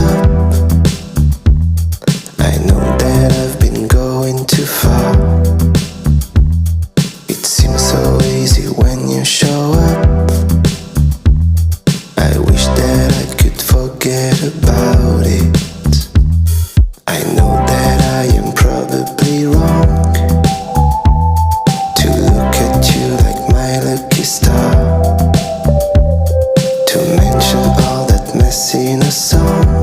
stop. I know that I've been going too far. It seems so easy when you show up. I wish that I could forget about it. I know that I am probably wrong to look at you like my lucky star, to mention all that mess in a song.